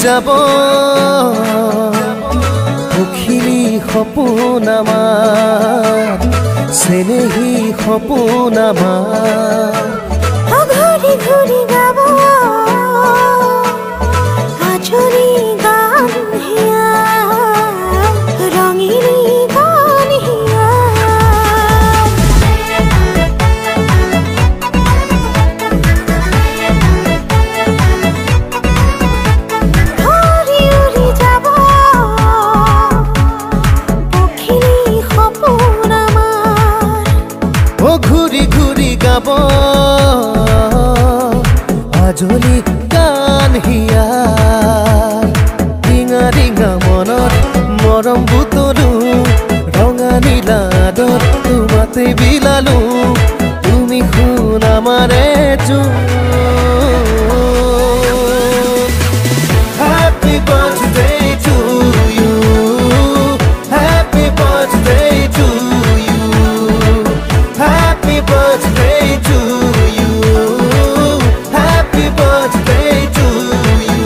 যাব পখিলি সপোন আমাৰ চেনেহী সপোন আমাৰ ঘূৰি ঘূৰি গাব আচৰি গান হিয়া ৰঙিনী গান হিয়া ঘূৰি উৰি যাব পখিলি সপোন আমাৰ ঘূৰি ঘূৰি গাব আজলি গান হিয়া ৰিঙা ৰিঙা মনত মৰম বুটলো ৰঙা নীলাদত তোমাতে বিলালো তুমি শুন আমাৰে Happy birthday to you Happy birthday to you Happy birthday to you Happy birthday to you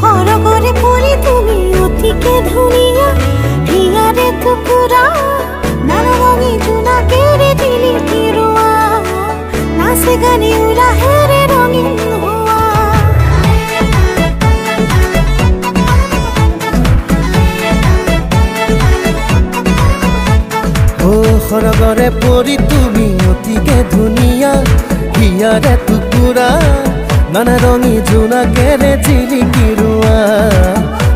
খৰগৰে পৰি তুমি অতিকে ধুনীয়া হিয়াৰে টুকুৰা নাৰঙি জোনাকেৰে দিলি তিৰুৱা নাচে গানে উলাহেৰে ৰঙীন হোৱা খৰগৰে পৰি তুমি অতিকে ধুনীয়া হিয়াৰে টুকুৰা নানা ৰঙী জোনাকেৰে জিলিকি ৰোৱা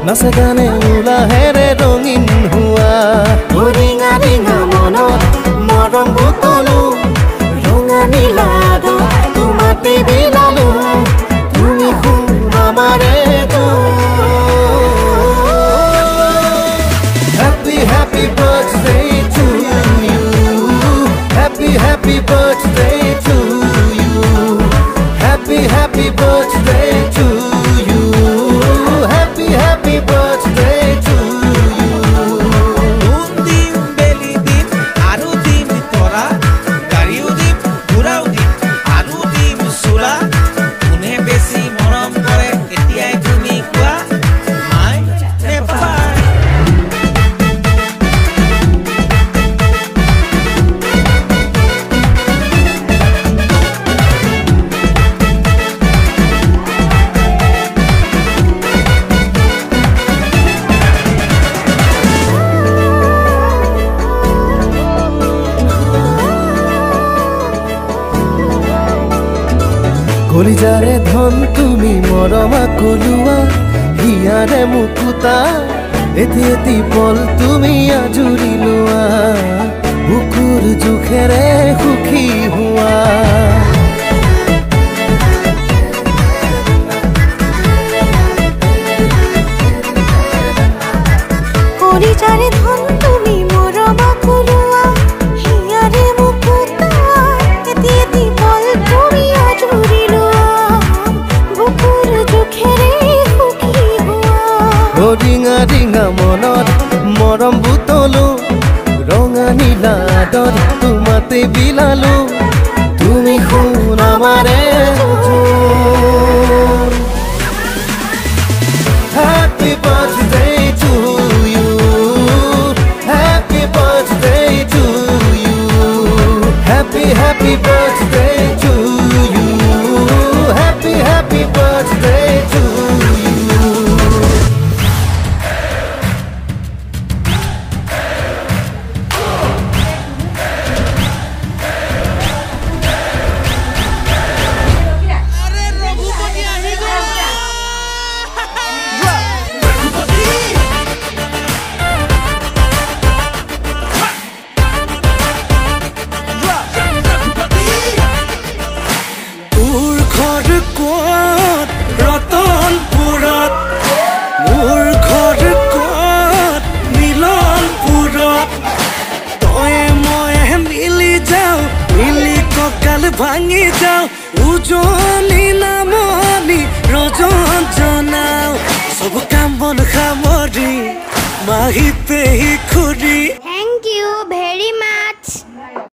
নাচে গানে উলাহেৰে ৰঙীন হোৱা ৰিঙা ৰিঙা মনত মৰম বুটলো ৰঙা নীলাদত তোমাতে বিলালো তুমি শুন আমাৰে Happy happy birthday to you Happy happy birthday to you Happy happy birthday to you Happy happy birthday to you দিম বেলি দিম আৰু দিম তৰা গাড়ীও দিম ঘোঁৰাও দিম আৰু দিম চোৰা কোনে বেছি মৰম কৰে এতিয়াই তুমি কোৱা মাই নে পাপাই কলিজাৰে ধন তুমি মৰমা কলুৱা হিয়াৰে মুকুতা এটি এটি পল তুমি আজুৰি লোৱা বুকুৰ জোখেৰে সুখী হোৱা কলিজাৰে ধন তুমি মৰমা কলুৱা হিয়াৰে মুকুতা এটি এটি পল তুমি আজুৰি লোৱা বুকুৰ জোখেৰে সুখী হোৱা ৰিঙা ৰিঙা মনত মৰম বুটলো ৰঙা নীলাদত তোমাতে বিলালো তুমি শুন আমাৰে Happy birthday to you Happy birthday to you Happy happy birthday to you Happy happy birthday to you আরে রঘুপতি আহি গ'ল ভাঙি যাও উজনি না